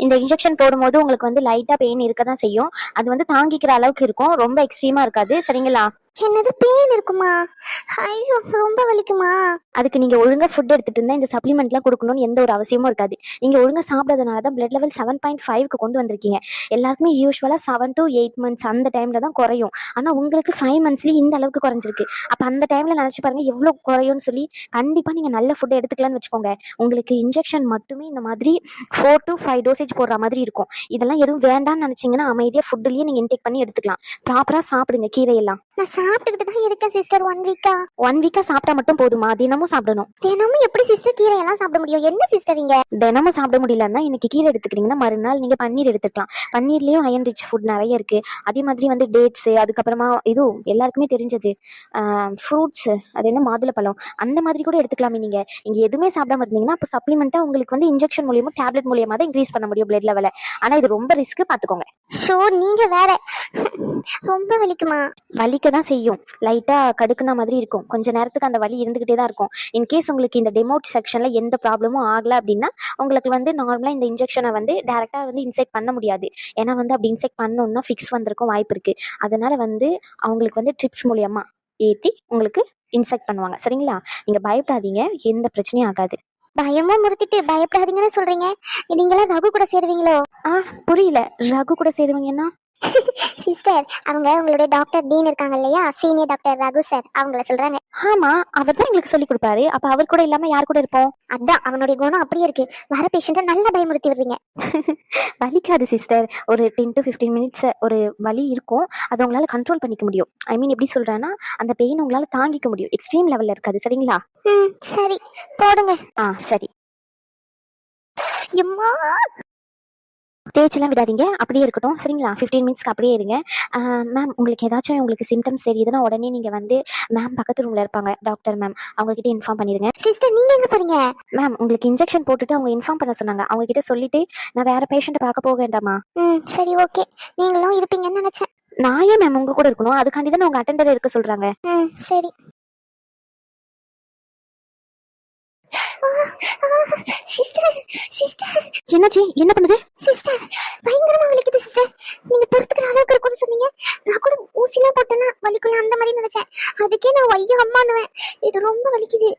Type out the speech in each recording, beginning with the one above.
இந்த இன்ஜெக்ஷன் போடும்போது உங்களுக்கு வந்து லைட்டா பெயின் இருக்க தான் செய்யும். அது வந்து தாங்கிக்கிற அளவுக்கு இருக்கும், ரொம்ப எக்ஸ்ட்ரீமா இருக்காது. சரிங்களா? என்னது பெயின் இருக்குமா? ஐயோ ரொம்ப வலிக்குமா? அதுக்கு நீங்க ஒழுங்கா ஃபுட் எடுத்துட்டு இருந்தா இந்த சப்ளிமெண்ட்லாம் கொடுக்கணும்னு எந்த ஒரு அவசியமும் இருக்காது. நீங்க ஒழுங்கா சாப்பிடாதனால தான் பிளட் லெவல் 7.5க்கு கொண்டு வந்திருக்கீங்க. எல்லாருக்குமே யூஸ்வலா 7 to 8 months அந்த டைம்ல தான் குறையும். ஆனா உங்களுக்கு 5 monthsலயே இந்த அளவுக்கு குறைஞ்சிருக்கு. அப்ப அந்த டைம்ல நினைச்சு பாருங்க எவ்வளவு குறையும்னு சொல்லி. கண்டிப்பா நீங்க நல்ல ஃபுட் எடுத்துக்கலாம்னு வச்சுக்கோங்க. உங்களுக்கு இன்ஜெக்ஷன் மட்டுமே இந்த மாதிரி 4 to 5 டோசேஜ் போடுற மாதிரி இருக்கும். இதெல்லாம் எதுவும் வேண்டாம்னு நினைச்சீங்கன்னா அமைதியா ஃபுட்லயே நீங்க இன்டேக் பண்ணி எடுத்துக்கலாம். ப்ராப்பரா சாப்பிடுங்க கீரையெல்லாம். நான் சாப்பிட்டுக்கிட்டு தான் இருக்கேன் சிஸ்டர் 1 வீக்கா. 1 வீக்கா சாப்பிட்டா மட்டும் போதுமா? தினமும் சாப்பிடணும். தினமும் எப்படி சிஸ்டர் கீரை எல்லாம் சாப்பிட முடியும்? என்ன சிஸ்டர் இங்க? தினமும் சாப்பிட முடியலன்னா இன்னைக்கு கீரை எடுத்துக்கிறீங்கன்னா மறுநாள் நீங்க பன்னீர் எடுத்துக்கலாம். பன்னீர்லயும் அயன் ரிச் ஃபுட் நிறைய இருக்கு. அதே மாதிரி வந்து டேட்ஸ், அதுக்கப்புறமா இதுவும் எல்லாருக்குமே தெரிஞ்சது ஃப்ரூட்ஸ், அது என்ன மாதுளப்பழம், அந்த மாதிரி கூட எடுத்துக்கலாமே. நீங்க எதுவுமே சாப்பிடாம இருந்தீங்கன்னா அப்போ சப்ளிமெண்ட்டா உங்களுக்கு வந்து இன்ஜெக்ஷன் மூலியமா டேப்லெட் மூலியமா தான் இன்க்ரீஸ் பண்ண முடியும் பிளட் லெவலை. ஆனா இது ரொம்ப ரிஸ்க், பாத்துக்கோங்க. ஷோ நீங்க வேற. ரொம்ப வலிக்குமா? வலிக்க தான் செய்யும். லைட்டா கடுக்குன மாதிரி இருக்கும். கொஞ்ச நேரத்துக்கு அந்த வலி இருந்துகிட்டே தான் இருக்கும். இன்கேஸ் உங்களுக்கு இந்த டெமோட் செக்ஷன்ல எந்த ப்ராப்ளமும் ஆகல அப்படின்னா உங்களுக்கு வந்து நார்மலா இந்த இன்ஜெக்ஷனை வந்து டைரக்டா வந்து இன்செக்ட் பண்ண முடியாது. ஏன்னா வந்து அப்படி இன்செக்ட் பண்ணணும்னா ஃபிக்ஸ் வந்திருக்கும் வாய்ப்பு இருக்கு. அதனால வந்து அவங்களுக்கு வந்து ட்ரிப்ஸ் மூலியமா ஏத்தி உங்களுக்கு இன்செக்ட் பண்ணுவாங்க. சரிங்களா? நீங்க பயப்படாதீங்க, எந்த பிரச்சனையும் ஆகாது. பயமா முறுத்திட்டு பயப்படாதீங்கன்னு சொல்றீங்க. நீங்களாம் ரகு கூட சேருவீங்களோ? புரியல. ரகு கூட சேருவீங்கன்னா? சிஸ்டர் அவங்க உங்களுடைய டாக்டர் டீன் இருக்காங்க இல்லையா, சீனியர் டாக்டர் ரகு சார், அவங்கள சொல்றாங்க. ஆமா, அவர் தான் எங்களுக்கு சொல்லி கொடுப்பாரு. அப்ப அவர் கூட இல்லாம யார் கூட இருப்போம்? அதான் அவனுடைய குணம் அப்படியே இருக்கு. வர பேஷண்ட்டை நல்லா பயமுறுத்தி விடுறீங்க. வலிக்காது சிஸ்டர். ஒரு 10 to 15 minutes ஒரு வலி இருக்கும். அதை உங்களால கண்ட்ரோல் பண்ணிக்க முடியும். ஐ மீன் எப்படி சொல்றேன்னா அந்த பெயின் உங்களால தாங்கிக்க முடியும். எக்ஸ்ட்ரீம் லெவல்ல இருக்காது. சரிங்களா? சரி போடுங்க. சரி. எம்மா தேய்ச்செல்லாம் விடாதீங்க, அப்படியே இருக்கட்டும். சரிங்களா? 15 மினிட்ஸ்க்கு அப்படியே இருங்க. மேம் உங்களுக்கு ஏதாச்சும் உங்களுக்கு சிம்டம்ஸ் தெரியுதுன்னா உடனே நீங்கள் வந்து மேம் பக்கத்து ரூமில் இருப்பாங்க டாக்டர் மேம், அவங்ககிட்ட இன்ஃபார்ம் பண்ணிடுங்க. சிஸ்டர் நீங்க எங்க போறீங்க? மேம் உங்களுக்கு இன்ஜெக்ஷன் போட்டுட்டு அவங்க இன்ஃபார்ம் பண்ண சொன்னாங்க. அவங்க கிட்ட சொல்லிட்டு நான் வேற பேஷண்ட்டை பார்க்க போக வேண்டாமா? சரி ஓகே, நீங்களும் இருப்பீங்கன்னு நினைச்சேன். நான் ஏன் மேம் உங்க கூட இருக்கணும்? அதுக்காண்டி தானே உங்க அட்டெண்டர் இருக்க சொல்றாங்க. சரி. சிஸ்டர் சிஸ்டர் என்னாச்சு? என்ன பண்ணுது? சிஸ்டர் பயங்கரமா வலிக்குது சிஸ்டர். நீங்க பொறுத்துக்கிற அளவுக்கு இருக்கும்னு சொன்னீங்க. நான் கூட ஊசிலாம் போட்டேன்னா வலிக்குள்ள அந்த மாதிரி நினைச்சேன். அதுக்கே நான் ஐயோ அம்மானுவேன். இது ரொம்ப வலிக்குது.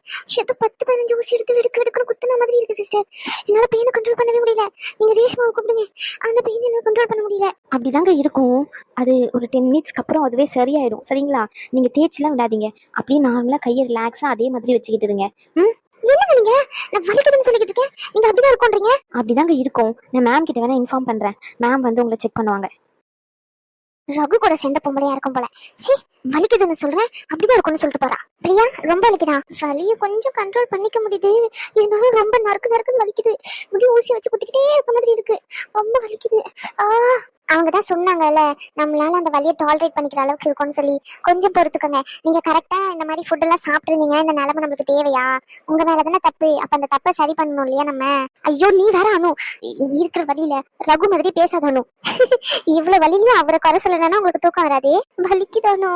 ஏதோ 10-15 ஊசி எடுத்து வெடுக்கு குத்துன மாதிரி இருக்கு சிஸ்டர். என்னால பெயினை கண்ட்ரோல் பண்ணவே முடியல. நீங்க ரேஷ்மாவை கூப்பிடுங்க, அந்த பெயின் என்னால கண்ட்ரோல் பண்ண முடியல. அப்படிதாங்க இருக்கும். அது ஒரு 10 மினிட்ஸ்க்கு அப்புறம் அதுவே சரியாயிடும். சரிங்களா? நீங்க தேய்ச்சிலாம் விடாதீங்க. அப்படியே நார்மலா கையை ரிலாக்ஸா அதே மாதிரி வச்சுக்கிட்டு இருங்க. என்னங்க நீங்க? நான் வலிக்குதுன்னு சொல்லிக்கிட்டு இருக்கேன், நீங்க அப்படிதான் இருக்கும்ன்றீங்க. அப்படிதாங்க இருக்கும். நான் மேம் கிட்ட வேணா இன்ஃபார்ம் பண்றேன். மேம் வந்து உங்களை செக் பண்ணுவாங்க. ரகு கூட சேர்ந்த பொம்பளையா இருக்கும் போல. சீ வலிக்குதுன்னு சொல்றேன், அப்படிதான் இருக்கும்னு சொல்லிட்டு போறா. பிரியா ரொம்ப வலிக்குதா? வலியை கொஞ்சம் கண்ட்ரோல் பண்ணிக்க முடியுது, இருந்தாலும் ரொம்ப நறுக்குன்னு வலிக்குது. முடியும் ஊசி வச்சு குத்திக்கிட்டே இருக்க மாதிரி இருக்கு. ரொம்ப வலிக்குது. அவங்கதான் சொன்னாங்கல்ல நம்மளால அந்த வலியை டாலரேட் பண்ணிக்கிற அளவுக்கு இருக்கும்னு சொல்லி. கொஞ்சம் பொறுத்துக்கோங்க. நீங்க கரெக்டா இந்த மாதிரி ஃபுட் எல்லாம் சாப்பிட்டுருந்தீங்க, இந்த நிலைமை நம்மளுக்கு தேவையா? உங்க மேலதானே தப்பு. அப்ப அந்த தப்பை சரி பண்ணணும் இல்லையா நம்ம? ஐயோ நீ வேற அனு, இருக்கிற வழியில ரகு மாதிரி பேசாத அனு. இவ்வளவு வலியில அவரை குறை சொல்லணும்னா உங்களுக்கு தூக்கம் வராது. வலிக்குதானோ?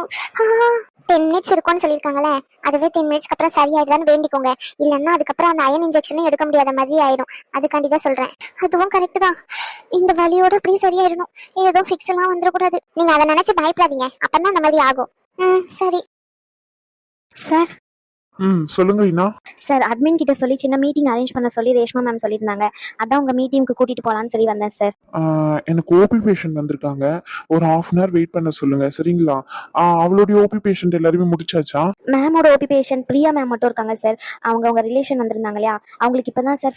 10 மினிட்ஸ் இருக்கும்னு சொல்லியிருக்காங்களே, அதுவே 10 மினிட்ஸ்க்கு அப்புறம் சரியாயிடுதான்னு வேண்டிக்கோங்க. இல்லைன்னா அதுக்கப்புறம் அந்த அயன் இன்ஜெக்ஷனும் எடுக்க முடியாத மாதிரி ஆயிடும். அதுக்காண்டி தான் சொல்றேன். அதுவும் கரெக்ட் தான். இந்த வலியோட அப்படியே சரியாயிடணும். ஏதோ ஃபிக்ஸ் எல்லாம் வந்துடக்கூடாது. நீங்க அதை நினைச்சு பயப்படாதீங்க, அப்பதான் அந்த மாதிரி ஆகும். சரி சார். சொல்லுங்க இனா. சார் அட்மின் கிட்ட சொல்லி சின்ன மீட்டிங் அரேஞ்ச் பண்ண சொல்லி ரேஷ்மா மேம் சொல்லியிருந்தாங்க. அதான் உங்க மீட்டிங்க்கு கூட்டிட்டு போலான்னு சொல்லி வந்தேன் சார். எனக்கு ஓபி பேஷண்ட் வந்திருக்காங்க, ஒரு 1/2 hour வெயிட் பண்ண சொல்லுங்க. சரிங்களா? அவளுடைய ஓபி பேஷண்ட் எல்லாருமே முடிச்சாச்சா? மேமோட ஓபி பேஷண்ட் பிரியா மேம் மட்டும் இருக்காங்க சார். அவங்க ரிலேஷன் வந்திருந்தாங்க இல்லையா, அவங்களுக்கு இப்பதான் சார்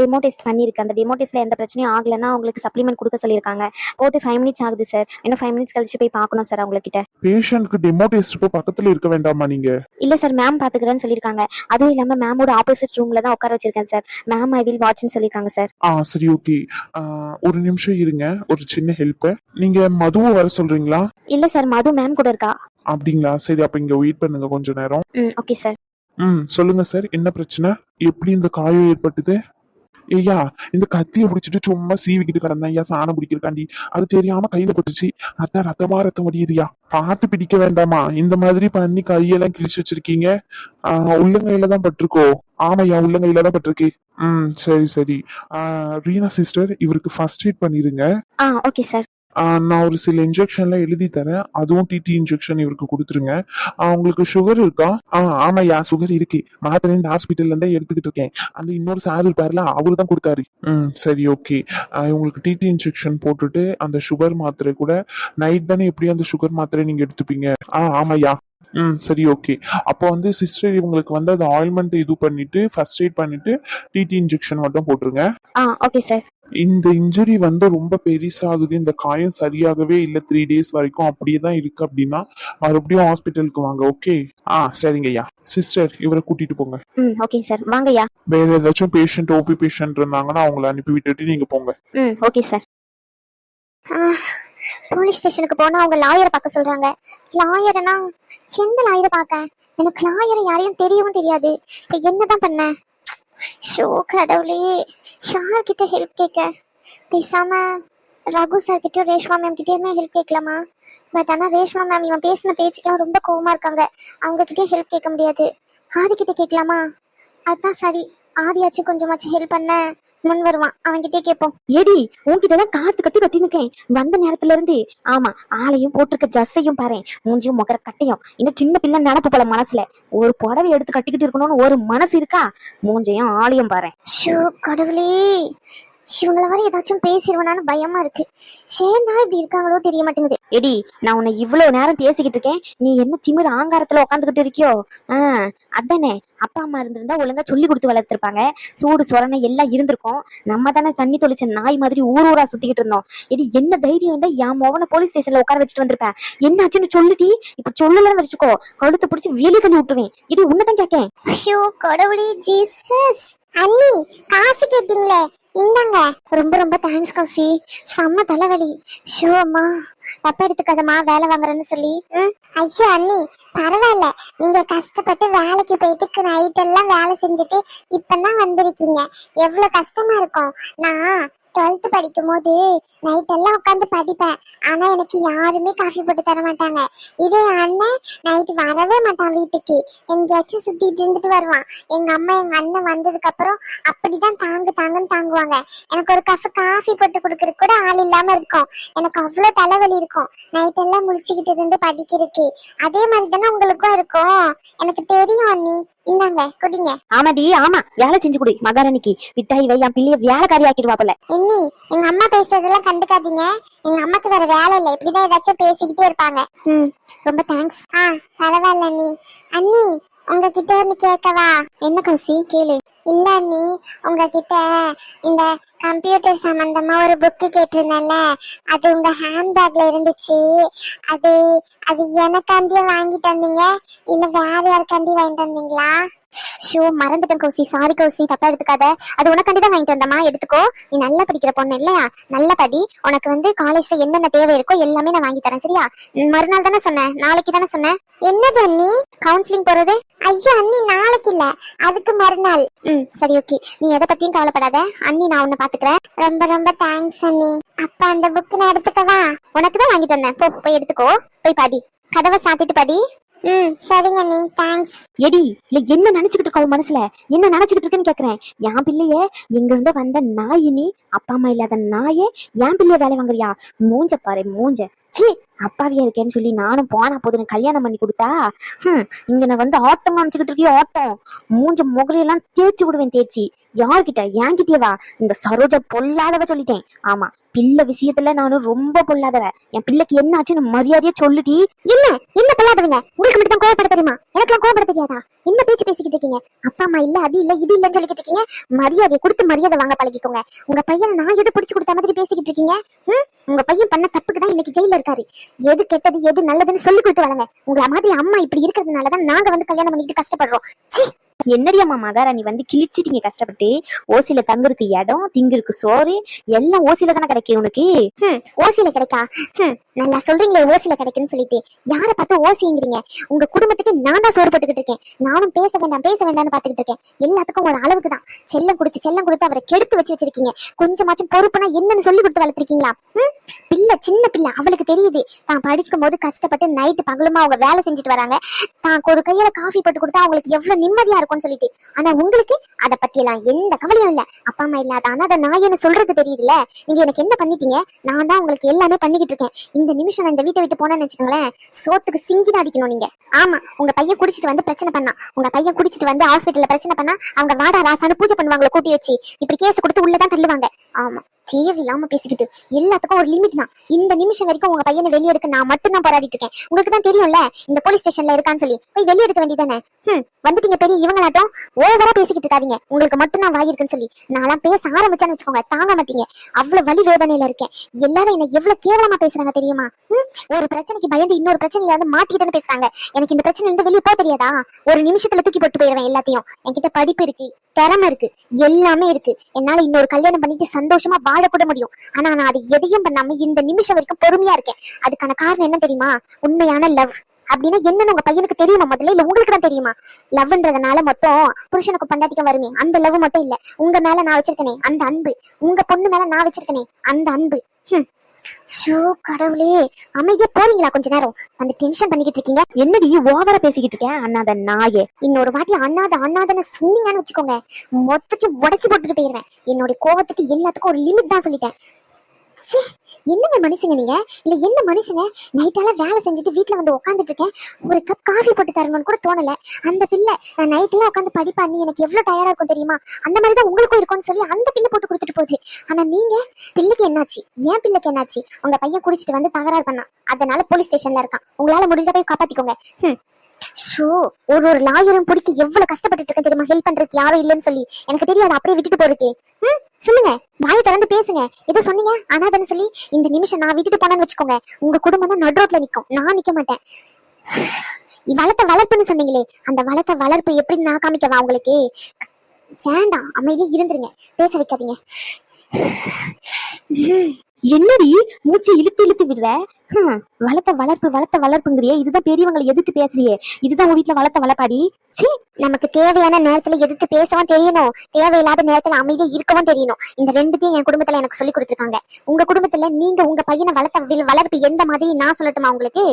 டெமோ டெஸ்ட் பண்ணிருக்கு. அந்த டெமோ டெஸ்ட்ல எந்த பிரச்சனையும் ஆகலைன்னா அவங்களுக்கு சப்ளிமெண்ட் கொடுக்க சொல்லியிருக்காங்க. போட்டு 5 மினிட்ஸ் ஆகுது சார். இன்னும் 5 மினிட்ஸ் கழிச்சு போய் பார்க்கணும் சார் அவங்க கிட்ட. பேஷண்ட்க்கு டெமோ டெஸ்ட் பக்கத்துல இருக்க வேண்டாமா நீங்க? இல்ல சார், மேம் பாத்துக்கிறேன்னு சொல்லியிருக்காங்க. அதுவும் இல்லாம மேமோட ஆப்போசிட் ரூம்ல தான் உட்கார வச்சிருக்கேன் சார். மேம் ஐ வில் வாட்ச்னு சொல்லியிருக்காங்க சார். சரி ஓகே. ஒரு நிமிஷம் இருங்க, ஒரு சின்ன ஹெல்ப். நீங்க மதுவை வர சொல்றீங்களா? இல்ல சார், மது மேம் கூட இருக்கா. அப்படிங்களா? சரி, அப்ப இங்க வெயிட் பண்ணுங்க கொஞ்ச நேரம். Okay sir. சொல்லுங்க சார், என்ன பிரச்சனை? எப்படி இந்த காயம் ஏற்பட்டது? ஐயா இந்த கத்தியை பிடிச்சிட்டு சும்மா சீவிக்கிட்டு கிடந்தேன் ஐயா சாணம் பிடிக்கிறக்காண்டி. அது தெரியாம கையில பட்டுச்சு. அதான் ரத்தம் முடியுதுயா. பார்த்து பிடிக்க வேண்டாமா? இந்த மாதிரி பண்ணி கையெல்லாம் கிழிச்சு வச்சிருக்கீங்க. உள்ளங்கையில தான் பட்டிருக்கோ? ஆமாய்யா உள்ளங்கையில தான் பட்டிருக்கு. சரி சரி. ரீனா சிஸ்டர் இவருக்கு ஃபர்ஸ்ட் எய்ட் பண்ணிருங்க. Okay sir. நான் ஒரு சில இன்ஜெக்ஷன்லாம் எழுதி தரேன். அதுவும் டிடி இன்ஜெக்ஷன் இவருக்கு கொடுத்துருங்க. உங்களுக்கு சுகர் இருக்கா? ஆமாய்யா சுகர் இருக்கு. மாத்திரை இந்த ஹாஸ்பிட்டல்ல இருந்தே எடுத்துக்கிட்டு இருக்கேன். அந்த இன்னொரு சார் இருப்பாருல அவரு தான் கொடுத்தாரு. சரி ஓகே. உங்களுக்கு டிடி இன்ஜெக்ஷன் போட்டுட்டு அந்த சுகர் மாத்திரை கூட நைட் தானே எப்படியும் அந்த சுகர் மாத்திரை நீங்க எடுத்துப்பீங்க. ஆமாய்யா. சரி ஓகே. அப்போ வந்து சிஸ்டர் இவங்களுக்கு வந்து அந்த ஆயில்மெண்ட் இது பண்ணிட்டு ஃபர்ஸ்ட் எய்ட் பண்ணிட்டு டிடி இன்ஜெக்ஷன் மட்டும் போட்டுருங்க. Okay sir. இந்த இன்ஜுரி வந்து ரொம்ப பெருசாகுது, இந்த காயம் சரியாகவே இல்லை 3 days வரைக்கும் அப்படியே தான் இருக்கு அப்படின்னா மறுபடியும் ஹாஸ்பிட்டலுக்கு வாங்க. ஓகே. சரிங்க ஐயா. சிஸ்டர் இவரை கூட்டிட்டு போங்க. Okay sir. வாங்கய்யா. வேற ஏதாச்சும் பேஷண்ட் ஓபி பேஷண்ட் இருந்தாங்கன்னா அவங்கள அனுப்பி விட்டுட்டு நீங்க போங்க. Okay sir. போலீஸ் ஸ்டேஷனுக்கு போனா அவங்க லாயரை பார்க்க சொல்றாங்க. லாயர்னா எந்த லாயரை பார்க்க? எனக்கு லாயரை யாரையும் தெரியவும் தெரியாது. இப்ப என்னதான் பண்ண? ஷோ கடவுளே, யார்கிட்ட ஹெல்ப் கேட்க? பேசாம ரகு சார் கிட்டயும் ரேஷ்மா மேம் கிட்டயுமே ஹெல்ப் கேட்கலாமா? பட் ஆனா ரேஷ்மா மேம் இவன் பேசின பேச்சுக்கெல்லாம் ரொம்ப கோவமா இருக்காங்க. அவங்க கிட்டே ஹெல்ப் கேட்க முடியாது. ஆதி கிட்ட கேட்கலாமா? அதுதான் சரி. ஆதியாச்சும் கொஞ்சமாச்சும் ஹெல்ப் பண்ண முன் வருவான். அவன்கிட்டே கேட்போம். ஏடி உன்கிட்டதான் காத்து கத்தி கட்டி நிக்கேன் வந்த நேரத்துல இருந்து. ஆமா ஆளையும் போட்டிருக்க ஜஸ்ஸையும் பாரு, மூஞ்சியும் முகர கட்டையும். இன்னும் சின்ன பிள்ளை நினப்பு போல மனசுல ஒரு புடவை எடுத்து கட்டிக்கிட்டு இருக்கணும்னு ஒரு மனசு இருக்கா? மூஞ்சையும் ஆளையும் பாரு. ஷோ கடவுளே, இவங்கள வர ஏதாச்சும் பேசிடுவனான்னு பயமா இருக்கு. சேர்ந்தா இப்படி இருக்காங்களோ தெரிய மாட்டேங்குது. எடி நான் உன்னை இவ்வளவு நேரம் பேசிக்கிட்டு இருக்கேன், நீ என்ன திமிர ஆங்காரத்துல உட்காந்துக்கிட்டு இருக்கியோ? அதானே அப்பா அம்மா இருந்திருந்தா ஒழுங்கா சொல்லி கொடுத்து வளர்த்திருப்பாங்க. சூடு சொரணை எல்லாம் இருந்திருக்கும். நம்ம தானே தண்ணி தொளிச்ச நாய் மாதிரி ஊரா சுத்திக்கிட்டு இருந்தோம். எடி என்ன தைரியம் இருந்தா என் மோகனை போலீஸ் ஸ்டேஷன்ல உட்கார வச்சுட்டு வந்திருப்பேன். என்னாச்சுன்னு சொல்லிட்டி. இப்ப சொல்லலன்னு வச்சுக்கோ, கழுத்தை பிடிச்சி வெளியே தள்ளி விட்டுருவேன். இது உன்னதான் கேட்கேன். ஐயோ கடவுளே, ஜீசஸ். அண்ணி காஃபி கேட்டீங்களே, இந்தாங்க. ரொம்ப ரொம்ப தேங்க்ஸ் கௌசி. செம்ம தலைவலி. ஷோ அம்மா தப்ப எடுத்துக்காதம்மா வேலை வாங்குறேன்னு சொல்லி. ஐயோ அண்ணி பரவாயில்ல. நீங்க கஷ்டப்பட்டு வேலைக்கு போயிட்டு நைட் எல்லாம் வேலை செஞ்சுட்டு இப்பதான் வந்திருக்கீங்க. எவ்வளவு கஷ்டமா இருக்கும். நான் 12th படிக்கும் போது நைட் எல்லாம் உட்காந்து படிப்பேன். ஆனா எனக்கு யாருமே காஃபி போட்டு தர மாட்டாங்க. இதே அண்ணன் நைட் வரவே மாட்டான் வீட்டுக்கு. எங்கேயாச்சும் சுத்திட்டு இருந்துட்டு வருவான். எங்க அம்மா எங்க அண்ணன் வந்ததுக்கு அப்புறம் அப்படிதான் தாங்குன்னு தாங்குவாங்க. எனக்கு ஒரு கப் காஃபி போட்டு கொடுக்கறதுக்கு கூட ஆள் இல்லாம இருக்கும். எனக்கு அவ்வளவு தலைவலி இருக்கும் நைட் எல்லாம் முழிச்சுக்கிட்டு இருந்து படிக்கிறதுக்கு. அதே மாதிரி தானே உங்களுக்கும் இருக்கும். எனக்கு தெரியும் அண்ணி. இந்தாங்க குடிங்க. ஆமாடி ஆமா, வேலை செஞ்சு கொடு மகாராணிக்கு. விட்டாய் வை, என் பிள்ளைய வேலைக்காரி ஆக்கிடுவாப்புல. இன்னி எங்க அம்மா பேசுறதெல்லாம் கண்டுக்காதீங்க. எங்க அம்மாக்கு வேற வேலை இல்லை, இப்படிதான் ஏதாச்சும் பேசிக்கிட்டே இருப்பாங்க. ரொம்ப தேங்க்ஸ். பரவாயில்ல அண்ணி. அண்ணி உங்ககிட்ட ஒண்ணு கேட்கவா? என்ன கௌசி கேளு. இல்ல அண்ணி, உங்ககிட்ட இந்த கம்ப்யூட்டர் சம்பந்தமா ஒரு புக்கு கேட்டிருந்தேன்ல, அது உங்க ஹேண்ட்பேக்ல இருந்துச்சு. அது அது எனக்காண்டியே வாங்கிட்டு வந்தீங்க இல்ல வேற யாருக்காண்டி வாங்கிட்டு வந்தீங்களா? ஷோ மறந்துட்டேன் கௌசி, சாரி கௌசி, தப்பா எடுத்துக்காத. அது உனக்காண்டி தான் வாங்கிட்டு வந்தமா, எடுத்துக்கோ. நீ நல்லா படிக்கிற பொண்ணு இல்லையா, நல்ல படி. உனக்கு வந்து காலேஜ்ல என்னென்ன தேவை இருக்கோ எல்லாமே நான் வாங்கி தரேன் சரியா? மறுநாள் தானே சொன்னேன், நாளைக்கு தானே சொன்னேன். என்னது அண்ணி கவுன்சிலிங் போறது? ஐயோ அண்ணி நாளைக்கு இல்ல, அதுக்கு மறுநாள். சரி ஓகே, நீ எதை பத்தியும் கவலைப்படாத, அண்ணி நான் உன்னை பாத்துக்கிறேன். ரொம்ப ரொம்ப தேங்க்ஸ் அண்ணி. அப்ப அந்த புக் நான் எடுத்துக்கவா? உனக்கு தான் வாங்கிட்டு வந்தேன், போய் எடுத்துக்கோ. போய் படி, கதவை சாத்திட்டு படி. சரிங்க நீ தேங்க்ஸ். எடி இல்ல என்ன நினைச்சுக்கிட்டு இருக்க மனசுல? என்ன நினைச்சுக்கிட்டு இருக்கேன்னு கேக்குறேன். என் பிள்ளைய எங்க இருந்து வந்த நாய், நீ அப்பா அம்மா இல்லாத நாயே என் பிள்ளைய வேலை வாங்குறியா? மூஞ்ச பாரு மூஞ்ச. சீ அப்பாவியா இருக்கேன்னு சொல்லி நானும் போனா போதுன்னு கல்யாணம் பண்ணி கொடுத்தா இங்க நான் வந்து ஆட்டம் காமிச்சுக்கிட்டு இருக்கியோ ஆட்டம். மூஞ்ச முகரையெல்லாம் தேய்ச்சி விடுவேன் தேய்ச்சி. யார்கிட்ட? என்கிட்டயேவா? இந்த சரோஜா பொல்லாதவ சொல்லிட்டேன். ஆமா பிள்ளை விஷயத்துல நானும் ரொம்ப பொல்லாதவ. என் பிள்ளைக்கு என்ன ஆச்சுன்னு மரியாதையா சொல்லுடி. என்ன பொல்லாதவங்க? உங்களுக்கு மட்டும் தான் கோவப்பட தெரியுமா? எனக்கெல்லாம் கோவப்பட தெரியாதா? என்ன பேச்சு பேசிக்கிட்டு இருக்கீங்க? அப்பா அம்மா இல்ல அது இல்ல இது இல்லன்னு சொல்லிக்கிட்டு இருக்கீங்க. மரியாதையை கொடுத்து மரியாதை வாங்க பழகிக்கோங்க. உங்க பையனை நான் எது பிடிச்சு கொடுத்த மாதிரி பேசிக்கிட்டு இருக்கீங்க? உங்க பையன் பண்ண தப்புக்கு தான் இன்னைக்கு ஜெயில இருக்காரு. எது கெட்டது எது நல்லதுன்னு சொல்லி கொடுத்து வளங்க. உங்களை மாதிரி அம்மா இப்படி இருக்கிறதுனாலதான் நாங்க வந்து கல்யாணம் பண்ணிட்டு கஷ்டப்படுறோம். சீ என்னடி அம்மா மகாராணி வந்து கிழிச்சிட்டீங்க கஷ்டப்பட்டு. ஓசியில தங்குறதுக்கு இடம், திங்குறதுக்கு சோறு எல்லாம் ஓசியில தானே கிடைக்கும் உனக்கு. ஓசியில கிடைக்கா? நல்லா சொல்றீங்களே ஓசியில கிடைக்குன்னு சொல்லிட்டு. யாரை பார்த்து ஓசிங்கிறீங்க? உங்க குடும்பத்துக்கு நான் தான் சோறு போட்டுக்கிட்டு இருக்கேன். நானும் பேச வேண்டாம்னு பாத்துக்கிட்டு இருக்கேன். எல்லாத்துக்கும் ஒரு அளவுக்கு தான். செல்லம் கொடுத்து அவரை கெடுத்து வச்சிருக்கீங்க. கொஞ்சமாச்சும் பொறுப்புனா என்னன்னு சொல்லி கொடுத்து வளர்த்திருக்கீங்களா? பிள்ளை சின்ன பிள்ளை, அவளுக்கு தெரியுது தான் படிக்கும் போது கஷ்டப்பட்டு நைட்டு பகலுமா அவங்க வேலை செஞ்சுட்டு வராங்க. தான் ஒரு கையில காஃபி போட்டு கொடுத்தா அவங்களுக்கு எவ்வளவு நிம்மதியா இருக்கும்னு சொல்லிட்டு. ஆனா உங்களுக்கு அதை பத்தி எல்லாம் எந்த கவலையும் இல்ல. அப்பா அம்மா இல்லாத அனாதை நாயன்னு சொல்றது தெரியுதுல்ல. நீங்க எனக்கு என்ன பண்ணிட்டீங்க? நான் தான் உங்களுக்கு எல்லாமே பண்ணிக்கிட்டு இருக்கேன். இந்த நிமிஷம் நான் இந்த வீட்டை விட்டு போனேன்னு வச்சுக்கோங்களேன், சோத்துக்கு சிங்கிதான் அடிக்கணும் நீங்க. ஆமா, உங்க பையன் குடிச்சிட்டு வந்து பிரச்சனை பண்ணா, உங்க பையன் குடிச்சிட்டு வந்து ஹாஸ்பிட்டல்ல பிரச்சனை பண்ணா, அவங்க வாடா ராசான்னு பூஜை பண்ணுவாங்களோ கூட்டி வச்சு, இப்படி கேஸ் கொடுத்து உள்ளதான் தள்ளுவாங்க. ஆமா, தேவையில்லாம பேசிக்கிட்டு. எல்லாத்துக்கும் ஒரு லிமிட் தான். இந்த நிமிஷம் வரைக்கும் உங்க பையனை வெளியே எடுக்க நான் மட்டும் தான் போராடிட்டு இருக்கேன். உங்களுக்கு தான் தெரியும்ல இந்த போலீஸ் ஸ்டேஷன்ல இருக்கான்னு சொல்லி. போய் வெளியே எடுக்க வேண்டியதானே? வந்துட்டீங்க பெரிய இவங்களாட்டம். ஓவரா பேசிக்கிட்டு இருக்காதீங்க. உங்களுக்கு மட்டும் தான் வாய் இருக்குன்னு சொல்லி. நான்லாம் பேச ஆரம்பிச்சான்னு வச்சுக்கோங்க, தாங்க மாட்டீங்க. அவ்வளவு வலி வேதனையில இருக்கேன். எல்லாரும் என்ன எவ்வளவு கேவலமா பேசுறாங்க தெரியுமா? ஒரு பிரச்சனைக்கு பயந்து இன்னொரு பிரச்சனையில வந்து மாட்டிக்கிட்டேன்னு பேசுறாங்க. எனக்கு இந்த பிரச்சனை இருந்து வெளியே போக தெரியாதா? ஒரு நிமிஷத்துல தூக்கி போட்டு போயிடுவேன் எல்லாத்தையும். என்கிட்ட படிப்பு இருக்கு, திறமை இருக்கு, எல்லாமே இருக்கு. என்னால இன்னொரு கல்யாணம் பண்ணிட்டு சந்தோஷமா வாழக்கூட முடியும். ஆனா நான் அது எதையும் பண்ணாம இந்த நிமிஷம் வரைக்கும் பொறுமையா இருக்கேன். அதுக்கான காரணம் என்ன தெரியுமா? உண்மையான லவ் அப்படின்னா என்னன்னு உங்க பையனுக்கு தெரியுமா முதல்ல? இல்ல உங்களுக்கு தான் தெரியுமா? லவ்ன்றதுனால மொத்தம் புருஷனுக்கு பொண்டாட்டிக்க வருமே, அந்த லவ் மட்டும் இல்ல. உங்க மேல நான் வச்சிருக்கனே அந்த அன்பு, உங்க பொண்ணு மேல நான் வச்சிருக்கனே அந்த அன்பு. ஷோ கடவுளே, அமைதியா போறீங்களா கொஞ்ச நேரம்? அந்த டென்ஷன் பண்ணிக்கிட்டு இருக்கீங்க. என்னடி ஓவரா பேசிக்கிட்டு இருக்கேன் அண்ணாத நாயே. இன்னொரு வாட்டி அண்ணாதன்னு சொன்னீங்கன்னு வச்சுக்கோங்க, மொத்தத்தையும் உடைச்சு போட்டுட்டு போயிருவேன். என்னோட கோவத்துக்கு எல்லாத்துக்கும் ஒரு லிமிட் தான் சொல்லிட்டேன். என்னங்க மனுஷங்க நீங்க? இல்ல என்ன மனுஷங்க? நைட்டால வேலை செஞ்சுட்டு வீட்டுல வந்து உட்காந்துட்டு இருக்கேன். ஒரு கப் காஃபி போட்டு தரணும்னு கூட தோணல. அந்த பிள்ளை நான் நைட்ல உட்காந்து படிப்பா, நீ எனக்கு எவ்வளவு டயர்டா இருக்கும் தெரியுமா? அந்த மாதிரிதான் உங்களுக்கும் இருக்கும்னு சொல்லி அந்த பிள்ளை போட்டு கொடுத்துட்டு போகுது. ஆனா நீங்க, பிள்ளைக்கு என்னாச்சு? ஏன் பிள்ளைக்கு என்னாச்சு? உங்க பையன் குடிச்சிட்டு வந்து தகராறு பண்ணான், அதனால போலீஸ் ஸ்டேஷன்ல இருக்கான். உங்களால முடிஞ்சா போய் காப்பாத்திக்கோங்க. ஷோ, ஒரு லாயரும் பிடிக்க எவ்வளவு கஷ்டப்பட்டு இருக்கேன் தெரியுமா? ஹெல்ப் பண்றதுக்கு யாரும் இல்லைன்னு சொல்லி. எனக்கு தெரியாது அப்படியே விட்டுட்டு போறதுக்கு. சொல்லுங்க, வாயை திறந்து பேசுங்க. ஏதோ சொன்னீங்க அனாதன்னு சொல்லி. இந்த நிமிஷம் நான் விட்டுட்டு போனேன்னு வச்சுக்கோங்க, உங்க குடும்பம் தான் நடுரோட்ல நிக்கும், நான் நிக்க மாட்டேன். வளர்த்த வளர்ப்புன்னு சொன்னீங்களே, அந்த வளர்த்த வளர்ப்பு எப்படி நான் காமிக்கவா உங்களுக்கு? வேண்டாம், அமைதியா இருந்துருங்க, பேச வைக்காதீங்க. என்னடி மூச்சு இழுத்து விடுற? வளர்த்த வளர்ப்புங்கிறியே, இதுதான் பெரியவங்களை எதிர்த்து பேசுறியே, இதுதான் உங்க வீட்டுல வளர்த்த வளர்ப்பாடி. நமக்கு தேவையான நேரத்துல எதிர்த்து பேசவும் தெரியணும், தேவையில்லாத நேரத்துல அமைதியா இருக்கவும் தெரியணும். இந்த ரெண்டுத்தையும் என் குடும்பத்துல எனக்கு சொல்லி கொடுத்துருக்காங்க. உங்க குடும்பத்துல நீங்க உங்க பையனை வளர்த்த வளர்ப்பு எந்த மாதிரி நான் சொல்லட்டுமா உங்களுக்கு?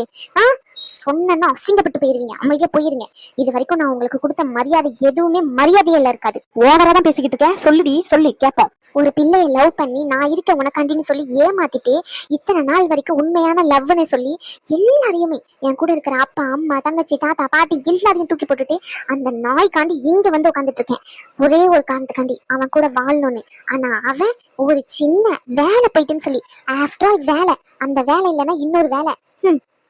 சொன்னா அசிங்கப்பட்டு போயிருவீங்க. அமைதியா போயிருங்க. இது வரைக்கும் நான் உங்களுக்கு கொடுத்த மரியாதை எதுவுமே மரியாதையில இருக்காது. ஓவரா தான் பேசிக்கிட்டு இருக்க. சொல்லுடி, சொல்லி கேட்போம். ஒரு பிள்ளைய லவ் பண்ணி நான் இருக்க உனக்காண்டின்னு சொல்லி ஏமாத்திட்டு இத்தனை நாள் வரைக்கும் உண்மையான லவ்னு சொல்லி எல்லாரையுமே, என் கூட இருக்கிற அப்பா அம்மா தங்கச்சி தாத்தா பாட்டி எல்லாரையும் தூக்கி போட்டுட்டு அந்த நாய்க்காண்டி இங்க வந்து உட்காந்துட்டு இருக்கேன். ஒரே ஒரு காரணத்துக்காண்டி, அவன் கூட வாழணும்னு. ஆனா அவன் ஒரு சின்ன வேலை போயிட்டுன்னு சொல்லி, ஆஃப்டர் ஆல் வேலை, அந்த வேலை இல்லைன்னா இன்னொரு வேலை.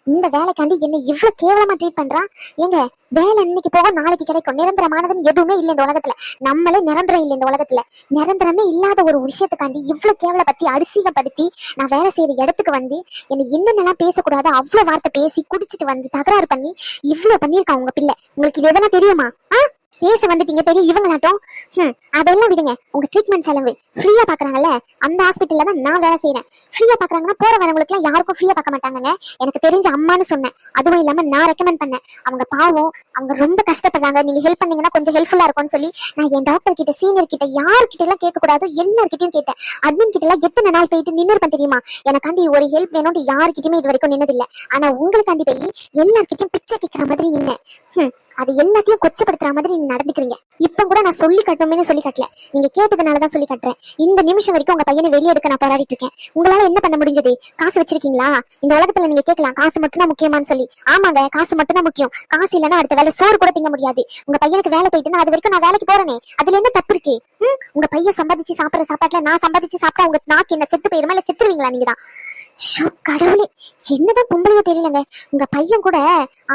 இந்த வேலைக்காண்டி என்ன இவ்வளவு கேவலமா ட்ரீட் பண்றான். ஏங்க, வேலை இன்னைக்கு போக நாளைக்கு கிடைக்கும். நிரந்தரமானதுன்னு எதுவுமே இல்லை இந்த உலகத்துல. நம்மளே நிரந்தரம் இல்லை இந்த உலகத்துல. நிரந்தரமே இல்லாத ஒரு விஷயத்துக்காண்டி இவ்வளவு கேவலப்படுத்தி அரிசிகப்படுத்தி நான் வேலை செய்யற இடத்துக்கு வந்து என்னை என்னென்னலாம் பேசக்கூடாது அவ்வளவு வார்த்தை பேசி குடிச்சிட்டு வந்து தகராறு பண்ணி இவ்வளவு பண்ணியிருக்கான் உங்க பிள்ளை. உங்களுக்கு இது எதனா தெரியுமா? பேச வந்துட்டீங்க பெரிய இவங்களாட்டம். அதெல்லாம் விடுங்க. உங்க ட்ரீட்மெண்ட் செலவு ஃப்ரீயா பாக்குறாங்கல்ல, அந்த ஹாஸ்பிட்டல்ல தான் நான் வேலை செய்யறேன். ஃப்ரீயா பாக்குறாங்கன்னா போற வரவங்களுக்கு எல்லாம் யாருக்கும் ஃப்ரீயா பார்க்க மாட்டாங்க. எனக்கு தெரிஞ்ச அம்மான்னு சொன்னேன். அதுவும் இல்லாம நான் ரெக்கமெண்ட் பண்ணேன். அவங்க பாவம், அவங்க ரொம்ப கஷ்டப்படுறாங்க, நீங்க ஹெல்ப் பண்ணீங்கன்னா கொஞ்சம் ஹெல்ப்ஃபுல்லா இருக்கும்னு சொல்லி நான் என் டாக்டர் கிட்ட, சீனியர் கிட்ட, யாருக்கிட்ட எல்லாம் கேட்க கூடாது எல்லார்கிட்டையும் கேட்டேன். அட்மின் கிட்ட எல்லாம் எத்தனை நாள் போயிட்டு நின்று இருப்பேன் தெரியுமா? எனக்காண்டி ஒரு ஹெல்ப் வேணும்னு யாருக்கிட்டுமே இது வரைக்கும் நின்னதில்லை. ஆனா உங்களுக்காண்டி போய் எல்லார்கிட்டையும் பிச்சை கேட்கிற மாதிரி நின்னேன். அது எல்லாத்தையும் கொச்சப்படுத்துற மாதிரி நீங்க நடந்துக்கிறீங்க. இப்ப கூட நான் சொல்லி கட்டணும்னு சொல்லி கட்டல, நீங்க கேட்டதுனாலதான் சொல்லி கட்டுறேன். இந்த நிமிஷம் வரைக்கும் உங்க பையனை வெளியே எடுக்க நான் போராடிட்டு இருக்கேன். உங்களால என்ன பண்ண முடிஞ்சது? காசு வச்சிருக்கீங்களா? இந்த உலகத்துல நீங்க கேட்கலாம், காசு மட்டும் தான் முக்கியமானு சொல்லி. ஆமாங்க, காசு மட்டும் தான் முக்கியம். காசு இல்லைன்னா அடுத்த வேலை சோறு கூட திங்க முடியாது. உங்க பையனுக்கு வேலை போயிட்டுன்னா அது வரைக்கும் நான் வேலைக்கு போறேனே, அதுல என்ன தப்பு இருக்கு? உங்க பையன் சம்பாதிச்சு சாப்பிடுற சாப்பாட்டுல நான் சம்பாதிச்சு சாப்பிட்டா உங்க நாக்கு என்ன செத்து போயிருமா? இல்ல செத்துருவீங்களா நீங்க தான்? கடவுளே, என்னதான் பொம்பளையோ தெரியலங்க. உங்க பையன் கூட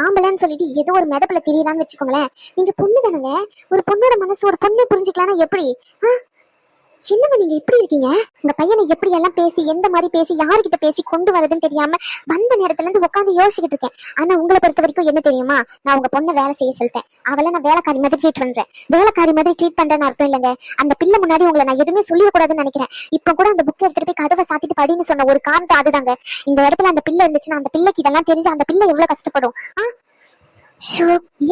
ஆம்பளைன்னு சொல்லிட்டு ஏதோ ஒரு மெதப்புல தெரியலான்னு வச்சுக்கோங்களேன். நீங்க பொண்ணு தானங்க. ஒரு பொண்ணோட மனசு ஒரு பொண்ணை புரிஞ்சுக்கலாம்னா எப்படி? என்னங்க நீங்க இப்படி இருக்கீங்க? உங்க பையனை எப்படி எல்லாம் பேசி எந்த மாதிரி பேசி யார்கிட்ட பேசி கொண்டு வரதுன்னு தெரியாம வந்த நேரத்துல இருந்து உட்காந்து யோசிச்சுக்கிட்டு இருக்கேன். ஆனா உங்களை பொறுத்த வரைக்கும் என்ன தெரியுமா, நான் உங்க பொண்ணை வேலை செய்ய சொல்லிட்டேன். அவளை நான் வேலைக்காரி மாதிரி ட்ரீட் பண்றேன். வேலைக்காரி மாதிரி ட்ரீட் பண்றேன்னு அர்த்தம் இல்லைங்க, அந்த பிள்ளை முன்னாடி உங்களை நான் எதுவுமே சொல்லிடக்கூடாதுன்னு நினைக்கிறேன். இப்ப கூட அந்த புக் எடுத்துட்டு போய் கதவை சாத்திட்டு படின்னு சொன்ன ஒரு காரணம் அதுதாங்க. இந்த இடத்துல அந்த பிள்ளை இருந்துச்சுன்னா அந்த பிள்ளைக்கு இதெல்லாம் தெரிஞ்சு அந்த பிள்ளை எவ்வளவு கஷ்டப்படும்.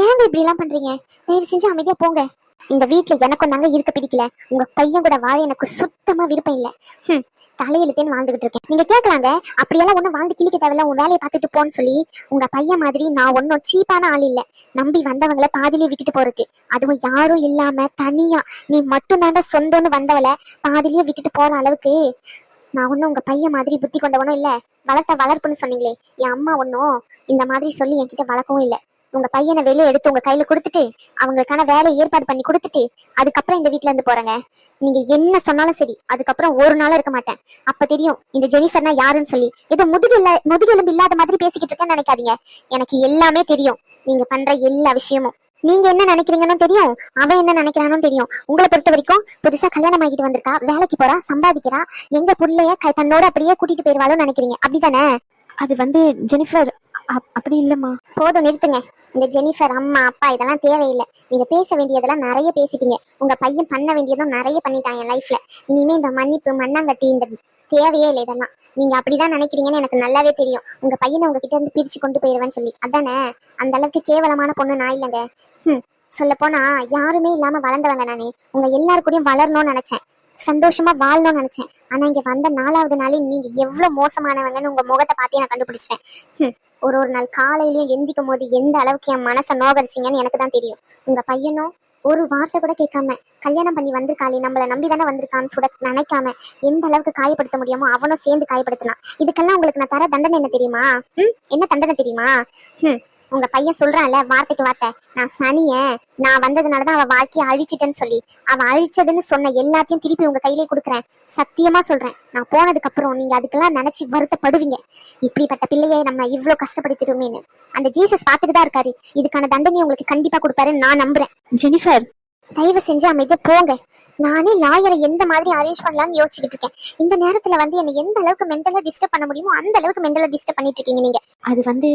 ஏங்க இப்படி எல்லாம் பண்றீங்க? தயவு செஞ்சு அமைதியா போங்க. இந்த வீட்டுல எனக்கும் தாங்க இருக்க பிடிக்கல. உங்க பையன் கூட வாழ எனக்கு சுத்தமா விருப்பம் இல்ல. தலையெழுத்தேன்னு வாழ்ந்துகிட்டு இருக்கேன். நீங்க கேட்கலாங்க, அப்படியெல்லாம் ஒண்ணும் வாழ்ந்து கிளிக்க தேவையில்ல, உன் வேலையை பார்த்துட்டு போன்னு சொல்லி. உங்க பையன் மாதிரி நான் ஒன்னும் சீப்பான ஆள் இல்ல. நம்பி வந்தவங்களை பாதிலே விட்டுட்டு போறதுக்கு, அதுவும் யாரும் இல்லாம தனியா நீ மட்டும் தாண்ட சொந்தம்னு வந்தவளை பாதிலேயே விட்டுட்டு போற அளவுக்கு நான் ஒன்னும் உங்க பையன் மாதிரி புத்தி கொண்டவனும் இல்ல. வளர்ப்புன்னு சொன்னீங்களே, என் அம்மா ஒன்னும் இந்த மாதிரி சொல்லி என்கிட்ட வளர்க்கவும் இல்ல. உங்க பையனை வெளியே எடுத்து உங்க கையில கொடுத்துட்டு அவங்களுக்கான வேலையை ஏற்பாடு பண்ணி கொடுத்துட்டு அதுக்கப்புறம் இந்த வீட்டுல இருந்து போறேங்க. நீங்க என்ன சொன்னாலும் சரி, அதுக்கப்புறம் ஒரு நாளும் இருக்க மாட்டேன். அப்ப தெரியும் இந்த ஜெனிஃபர்னா யாருன்னு சொல்லி. ஏதோ முதுகெலும்பு இல்லாத மாதிரி பேசிக்கிட்டு இருக்கேன்னு நினைக்காதீங்க. எனக்கு எல்லாமே தெரியும், நீங்க பண்ற எல்லா விஷயமும். நீங்க என்ன நினைக்கிறீங்கன்னு தெரியும், அவன் என்ன நினைக்கிறானு தெரியும். உங்களை பொறுத்த வரைக்கும் புதுசா கல்யாணம் ஆகிட்டு வந்திருக்கா, வேலைக்கு போறா, சம்பாதிக்கிறா, எங்க புள்ளைய தன்னோட அப்படியே கூட்டிட்டு போயிருவாளும் நினைக்கிறீங்க, அப்படித்தானே? அது வந்து ஜெனிஃபர் அப்படி இல்லம்மா. போதும், நிறுத்துங்க. இந்த ஜெனிஃபர் அம்மா அப்பா இதெல்லாம் தேவையில்லை. நீங்க பேச வேண்டியதெல்லாம் நிறைய பேசிட்டீங்க. உங்க பையன் பண்ண வேண்டியதும் நிறைய பண்ணிட்டான் என் லைஃப்ல. இனிமே இந்த மன்னிப்பு மண்ணாங்கட்டி இந்த தேவையே இல்லை. இதெல்லாம் நீங்க அப்படிதான் நினைக்கிறீங்கன்னு எனக்கு நல்லாவே தெரியும். உங்க பையனை உங்ககிட்ட இருந்து பிரிச்சு கொண்டு போயிருவேன்னு சொல்லி, அதானே? அந்த அளவுக்கு கேவலமான பொண்ணு நான் இல்லைங்க. சொல்ல போனா யாருமே இல்லாம வளர்ந்தவங்க நானே. உங்க எல்லாரு கூடயும் வளரணும்னு நினைச்சேன், சந்தோஷமா வாழணும்னு நினைச்சேன். ஆனா இங்க வந்த 4வது நாளே நீங்க எவ்வளவு மோசமானவங்கன்னு உங்க முகத்தை பார்த்தே நான் கண்டுபிடிச்சிட்டேன். ஒரு நாள் காலையிலயும் எந்திக்கும் போது எந்த அளவுக்கு என் மனசை நோகரிச்சிங்கன்னு எனக்கு தான் தெரியும். உங்க பையனும் ஒரு வார்த்தை கூட கேட்காம கல்யாணம் பண்ணி வந்திருக்காளே, நம்மளை நம்பி தானே வந்திருக்கான்னு கூட நினைக்காம எந்த அளவுக்கு காயப்படுத்த முடியுமோ அவனும் சேர்ந்து காயப்படுத்தினான். இதுக்கெல்லாம் உங்களுக்கு நான் தர தண்டனை என்ன தெரியுமா? என்ன தண்டனை தெரியுமா? உங்க பையன் சொல்றான்ல வார்த்தைக்கு வார்த்தை, நான் சனிய நான் வந்ததுனாலதான் அவ வாழ்க்கையை அழிச்சிட்டேன்னு சொல்லி, அவன் அழிச்சதுன்னு சொன்ன எல்லாத்தையும் திருப்பி உங்க கையிலே கொடுக்குறேன். சத்தியமா சொல்றேன், நான் போனதுக்கு அப்புறம் நீங்க அதுக்கெல்லாம் நினைச்சு வருத்தப்படுவீங்க. இப்படிப்பட்ட பிள்ளையை நம்ம இவ்வளவு கஷ்டப்படுத்திடுமேன்னு அந்த ஜீசஸ் பார்த்துட்டு தான் இருக்காரு. இதுக்கான தண்டனை உங்களுக்கு கண்டிப்பா கொடுப்பாருன்னு நான் நம்புறேன். ஜெனிஃபர் தயவு செஞ்சு அமைதியா போங்க. நானே லாயரை எந்த மாதிரி அரேஞ்ச் பண்ணலாம்னு யோசிச்சுட்டு இருக்கேன். இந்த நேரத்துல வந்து என்ன எந்த அளவுக்கு மென்டலா டிஸ்டர்ப் பண்ண முடியுமோ அந்த அளவுக்கு மென்டலா டிஸ்டர்ப் பண்ணிட்டு இருக்கீங்க நீங்க. அது வந்து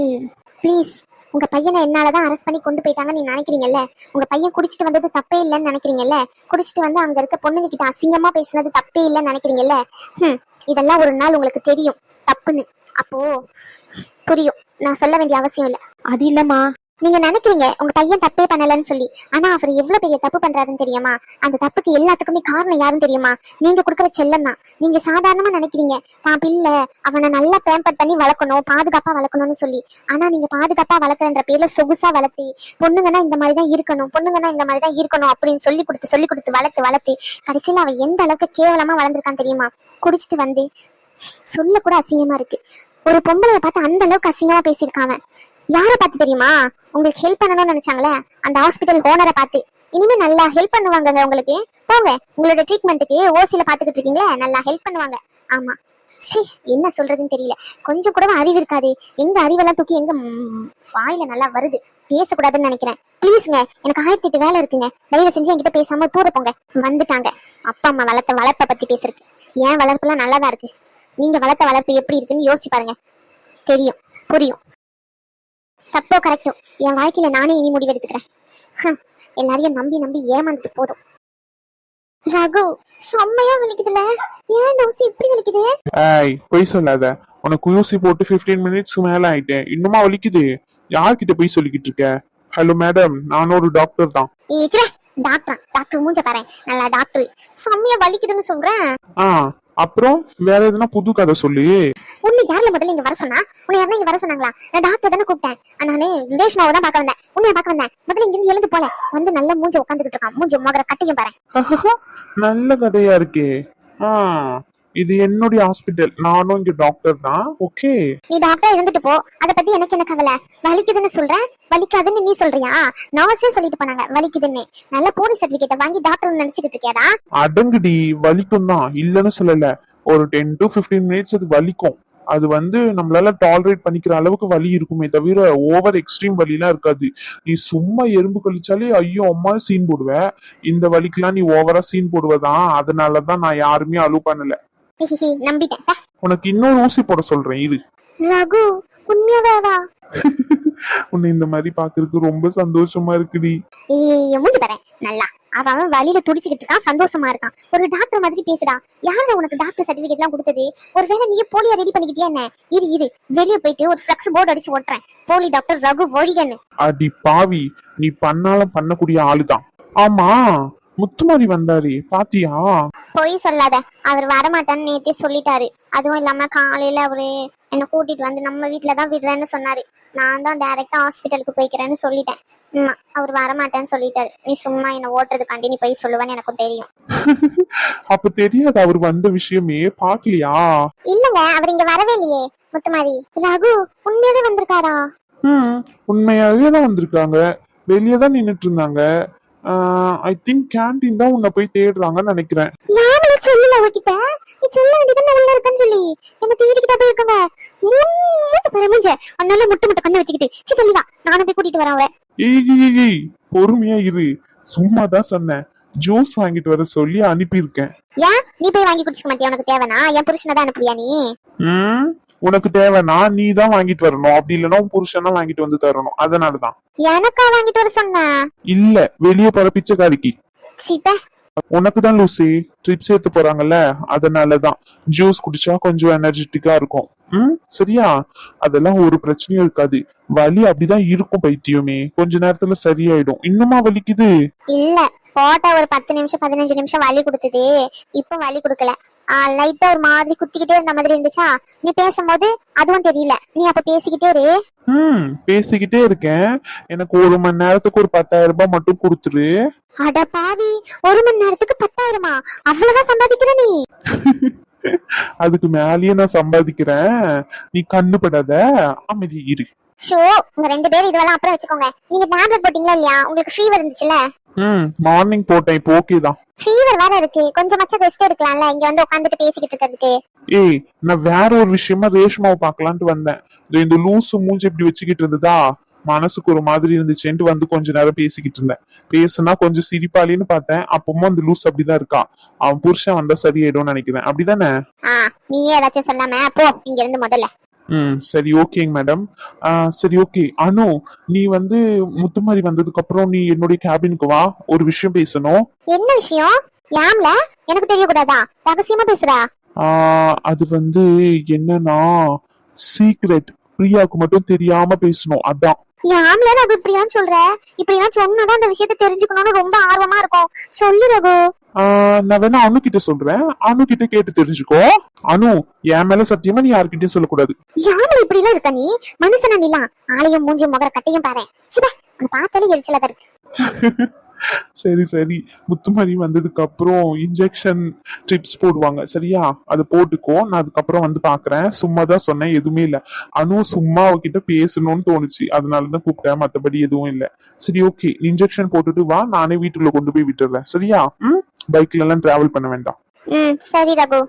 ப்ளீஸ், உங்க பையனை என்னாலதான் அரெஸ்ட் பண்ணி கொண்டு போயிட்டாங்கன்னு நீ நினைக்கிறீங்கல்ல. உங்க பையன் குடிச்சிட்டு வந்தது தப்பே இல்லைன்னு நினைக்கிறீங்கல்ல. குடிச்சிட்டு வந்து அங்க இருக்க பொண்ணுங்க கிட்ட அசிங்கமா பேசினது தப்பே இல்லைன்னு நினைக்கிறீங்கல்ல. இதெல்லாம் ஒரு நாள் உங்களுக்கு தெரியும் தப்புன்னு. அப்போ புரியும், நான் சொல்ல வேண்டிய அவசியம் இல்லை. அது இல்லம்மா, நீங்க நினைக்கிறீங்க உங்க பையன் தப்பே பண்ணலன்னு சொல்லி. ஆனா அவர் எவ்வளவு பெரிய தப்பு பண்றாருன்னு தெரியுமா? அந்த தப்புக்கு எல்லாத்துக்குமே காரணம் யாருன்னு தெரியுமா? நீங்க கொடுக்குற செல்லம் தான். நீங்க சாதாரணமா நினைக்கிறீங்க தான் பிள்ளை, அவனை நல்லா பேம்பர் பண்ணி வளர்க்கணும், பாதுகாப்பா வளர்க்கணும்னு சொல்லி. ஆனா நீங்க பாதுகாப்பா வளர்க்குறன்ற பேர்ல சொகுசா வளர்த்தி, பொண்ணுங்கன்னா இந்த மாதிரிதான் இருக்கணும், பொண்ணுங்கன்னா இந்த மாதிரிதான் இருக்கணும் அப்படின்னு சொல்லி கொடுத்து வளர்த்து கடைசியில அவன் எந்த அளவுக்கு கேவலமா வளர்ந்துருக்கான்னு தெரியுமா? குடிச்சிட்டு வந்து சொல்ல கூட அசிங்கமா இருக்கு. ஒரு பொம்பளைய பார்த்து அந்த அளவுக்கு அசிங்கமா பேசியிருக்காங்க. யாரை பார்த்து தெரியுமா? உங்களுக்கு ஹெல்ப் பண்ணணும்னு நினைச்சாங்களே அந்த ஹாஸ்பிட்டல் ஓனரை பார்த்து. இனிமே நல்லா ஹெல்ப் பண்ணுவாங்க உங்களுக்கு. போங்க, உங்களோட ட்ரீட்மெண்ட்டுக்கு ஓசியில பாத்துக்கிட்டு இருக்கீங்களே, நல்லா ஹெல்ப் பண்ணுவாங்க. ஆமா, என்ன சொல்றதுன்னு தெரியல. கொஞ்சம் கூட அறிவு இருக்காது. எங்க அறிவெல்லாம் தூக்கி எங்க வாயில நல்லா வருது. பேசக்கூடாதுன்னு நினைக்கிறேன். ப்ளீஸ்ங்க, எனக்கு 1008 வேலை இருக்குங்க. தயவு செஞ்சு என்கிட்ட பேசாம தூர போங்க. வந்துட்டாங்க அப்பா அம்மா வளர்ப்பை பத்தி பேசுறதுக்கு. ஏன் வளர்ப்புலாம் நல்லாதான் இருக்கு. நீங்க வளர்த்த வளர்ப்பு எப்படி இருக்குன்னு யோசிச்சு பாருங்க, தெரியும், புரியும். தப்போ கரெக்டோ என் வாழ்க்கையில நானே இனி முடிவு எடுத்துக்கிறேன். எல்லாரையும் நம்பி ஏமாந்துட்டு போதும். ரகு, செம்மையா வலிக்குதுல, ஏன் இந்த ஊசி இப்படி வலிக்குது? ஏய் பொய் சொல்லாத, உனக்கு ஊசி போட்டு 15 மினிட்ஸ் மேல ஆயிட்டேன், இன்னுமா வலிக்குது? யார்கிட்ட போய் சொல்லிக்கிட்டு இருக்க? ஹலோ மேடம், நான் ஒரு டாக்டர் தான். டாக்டர் மூஞ்ச பாரு, நல்லா டாக்டர். செம்மையா வலிக்குதுன்னு சொல்றேன். அப்புறம் வேற எதுனா புது கதை சொல்லு. உன்னை யாருல முதல்ல இங்க வர சொன்னா? உன்னை யாரும் இங்க வர சொன்னாங்களா? நான் டாக்டர் தானே கூப்பிட்டேன். நானு ரேஷ்மாவை தான் பார்க்க வந்தேன், உன்னைய பார்க்க வந்தேன். முதல்ல இங்க இருந்து எழுந்து போல. வந்து நல்ல மூஞ்ச உட்காந்துக்கிட்டு இருக்கான், மூஞ்ச மோகர கட்டையும் பாரு. நல்ல கதையா இருக்கே. இது என்னுடைய ஹாஸ்பிட்டல், நானும் இங்க டாக்டர் தான். ஓகே, நீ டாக்டர் இருந்துட்டு போ, அத பத்தி எனக்கு என்ன கவலை. வலிக்குதுன்னு சொல்றேன், வலிக்காதுன்னு நீ சொல்றியா? நர்ஸே சொல்லிட்டு போனாங்க வலிக்குதுன்னு. நல்ல போலீஸ் சர்டிபிகேட்டை வாங்கி டாக்டர் நினைச்சுக்கிட்டு இருக்கியாடா? அடங்குடி, வலிக்கும் தான், இல்லன்னு சொல்லல. ஒரு 10 to 15 மினிட்ஸ் அது வலிக்கும். அது வந்து நம்மளால டாலரேட் பண்ணிக்கிற அளவுக்கு வலி இருக்குமே தவிர ஓவர் எக்ஸ்ட்ரீம் வலிலாம் இருக்காது. நீ சும்மா எறும்பு கழிச்சாலே ஐயோ அம்மா சீன் போடுவ. இந்த வலிக்கெல்லாம் நீ ஓவரா சீன் போடுவதான். அதனாலதான் நான் யாருமே அலோவ் பண்ணல. நம்பிட்டேன் பா. உனக்கு இன்னொரு ஊசி போட சொல்றேன் இரு. ரகு உண்மையாவா? உன்னை இந்த மாதிரி பாக்குறதுக்கு ரொம்ப சந்தோஷமா இருக்குடி. மூஞ்சி பாரு நல்லா. அவன் வழியில துடிச்சுக்கிட்டு இருக்கான், சந்தோஷமா இருக்கான். ஒரு டாக்டர் மாதிரி பேசுடா. யாரு உனக்கு டாக்டர் சர்டிபிகேட் எல்லாம் கொடுத்தது? ஒருவேளை நீ போலியா ரெடி பண்ணிக்கிட்டியா என்ன? இரு வெளியே போயிட்டு ஒரு ஃபிளக்ஸ் போர்டு அடிச்சு ஓட்டுறேன், போலி டாக்டர் ரகு ஒழிகன்னு. அடி பாவி, நீ பண்ணாலும் பண்ணக்கூடிய ஆளுதான். ஆமா, முத்துமாரி வந்தாரு பாத்தியா? பொய் சொல்லாத, அவர் வரமாட்டான்னு நேத்தே சொல்லிட்டாரு. அதுவும் இல்லாம காலையில அவரு என்ன கூட்டிட்டு வந்து நம்ம வீட்டுலதான் விடுறேன்னு சொன்னாரு. நான் தான் டைரக்டா ஹாஸ்பிட்டலுக்கு போய்க்கிறேன்னு சொல்லிட்டேன். அவர் வரமாட்டேன்னு சொல்லிட்டாரு. நீ சும்மா என்ன ஓட்டுறதுக்காண்டி நீ போய் சொல்லுவேன்னு எனக்கும் தெரியும். அப்ப தெரியாது அவர் வந்த விஷயமே பாக்கலையா? இல்லங்க, அவர் இங்க வரவே இல்லையே. முத்துமாரி ரகு உண்மையாவே வந்திருக்காரா? உண்மையாவே தான் வந்திருக்காங்க. வெளியே தான் நின்னுட்டு இருந்தாங்க. ஐ திங்க் கேண்டீன் தான் உன்னை போய் தேடுறாங்கன்னு நினைக்கிறேன். யாருமே சொல்லல அவர்கிட்ட. நீ சொல்ல வேண்டியது உள்ள இருக்கன்னு சொல்லி என்ன தேடிக்கிட்டா போய் இருக்காங்க. மூஞ்ச அதனால முட்டை கண்ணு வச்சுக்கிட்டு சி தெளிவா நானும் போய் கூட்டிட்டு வரேன் அவரை. ஏய் பொறுமையா இரு. சும்மா தான் சொன்னேன். ஜூஸ் வாங்கிட்டு வர சொல்லி அனுப்பியிருக்கேன். ஏன் நீ போய் வாங்கி குடிச்சுக்க மாட்டியா? உனக்கு தேவைனா என் புருஷனை தான் அனுப்புறியா நீ? உனக்கு தேவைன்னா நீ தான் வாங்கிட்டு வரணும். அப்படி இல்லைன்னா உன் புருஷன் தான் வாங்கிட்டு வந்து தரணும். அதனாலதான். எனக்கா வாங்கிட்டு வர சொன்ன? இல்ல, வெளியே போற பிச்சைக்காரிக்கு. சீப்ப உனக்கு தான் லூசி ட்ரிப்ஸ் ஏத்து போறாங்கல்ல, அதனாலதான். ஜூஸ் குடிச்சா கொஞ்சம் எனர்ஜெட்டிக்கா இருக்கும். சரியா? அதெல்லாம் ஒரு பிரச்சனையும் இருக்காது. வலி அப்படிதான் இருக்கும் பைத்தியமே. கொஞ்ச நேரத்துல சரியாயிடும். இன்னுமா வலிக்குது? இல்ல, போட்டா ஒரு 10 நிமிஷம் 15 நிமிஷம் வலி கொடுத்தது. இப்ப வலி கொடுக்கல. லைட்டா ஒரு மாதிரி குத்திக்கிட்டே இருந்த மாதிரி இருந்துச்சா? நீ பேசும்போது அதுவும் தெரியல. நீ அப்ப பேசிக்கிட்டே இரு. பேசிக்கிட்டே இருக்கேன். எனக்கு 1 மணி நேரத்துக்கு ஒரு 10,000 ரூபாய் மட்டும் கொடுத்துரு. அட பாவி, 1 மணி நேரத்துக்கு 10,000? அவ்வளவுதான் சம்பாதிக்கிற நீ? அதுக்கு மேலேயே நான் சம்பாதிக்கிறேன். நீ கண்ணுபடாத, அமைதி இரு. ஷோ, உங்க 2 பேரும் இதெல்லாம் அப்புறம் வச்சுக்கோங்க. நீங்க டேப்லெட் போட்டீங்களா இல்லையா? உங்களுக்கு ஃபீவர் இருந்துச்சுல? மார்னிங் போட்டேன். இப்போ ஓகே தான். ஃபீவர் வேற இருக்கு, கொஞ்சமாச்சும் ரெஸ்ட் எடுக்கலாம்ல இங்க வந்து உட்கார்ந்துட்டு பேசிக்கிட்டு இருக்கிறதுக்கு. ஏய், நான் வேற ஒரு விஷயமா ரேஷ்மாவை பார்க்கலான்ட்டு வந்தேன். இந்த லூசு மூஞ்சி இப்படி வச்சுக்கிட்டு இருந்ததா, மனசுக்கு ஒரு மாதிரி இருந்துச்சுன்ட்டு வந்து கொஞ்ச நேரம் பேசிக்கிட்டு இருந்தேன். பேசுனா கொஞ்சம் சிரிப்பாளின்னு பார்த்தேன். அப்பவும் அந்த லூஸ் அப்படிதான் இருக்கா. அவன் புருஷன் வந்தா சரியாயிடும்னு நினைக்கிறேன். அப்படிதானே? நீயே ஏதாச்சும் சொல்லாம போ இங்க இருந்து முதல்ல. சரி ஓகேங்க மேடம். சரி ஓகே. அனு, நீ வந்து முத்துமாரி வந்ததுக்கு அப்புறம் நீ என்னுடைய கேபினுக்கு வா. ஒரு விஷயம் பேசணும். என்ன விஷயம்? யாம்ல எனக்கு தெரியக்கூடாதா? ரகசியமா பேசுறா? அது வந்து என்னன்னா சீக்ரெட். பிரியாவுக்கு மட்டும் தெரியாம பேசணும். அதான். யாம்ல ரகு இப்படிதான் சொல்ற? இப்படிதான் சொன்னாதான் அந்த விஷயத்தை தெரிஞ்சுக்கணும்னு ரொம்ப ஆர்வமா இருக்கும். சொல்லு ரகு. நான் வேணா அனு கிட்ட சொல்றேன். அனு கிட்ட கேட்டு தெரிஞ்சுக்கோ. அனு, என் மேல சத்தியமா நீ யாருக்கிட்டயும் சொல்லக்கூடாது. யாரு இப்படி எல்லாம் இருக்க நீ? மனுஷனா நீலாம்? ஆளையும் மூஞ்சி முகர கட்டையும் பாரு. சிவா, உன் பார்த்தாலே எரிச்சலா தான் இருக்கு. சரி சரி, முத்துமாரி வந்ததுக்கு அப்புறம் இன்ஜெக்ஷன் ட்ரிப்ஸ் போடுவாங்க. சரியா? அது போட்டுக்கோ. நான் அதுக்கப்புறம் வந்து பாக்குறேன். சும்மா தான் சொன்னேன், எதுவுமே இல்ல. அனு சும்மா அவகிட்ட பேசணும்னு தோணுச்சு, அதனாலதான் கூப்பிட்டேன். மத்தபடி எதுவும் இல்ல. சரி ஓகே, இன்ஜெக்ஷன் போட்டுட்டு வா. நானே வீட்டுல கொண்டு போய் விட்டுறேன். சரியா? பைக்ல எல்லாம் டிராவல் பண்ண வேண்டாம். சரி ரகு.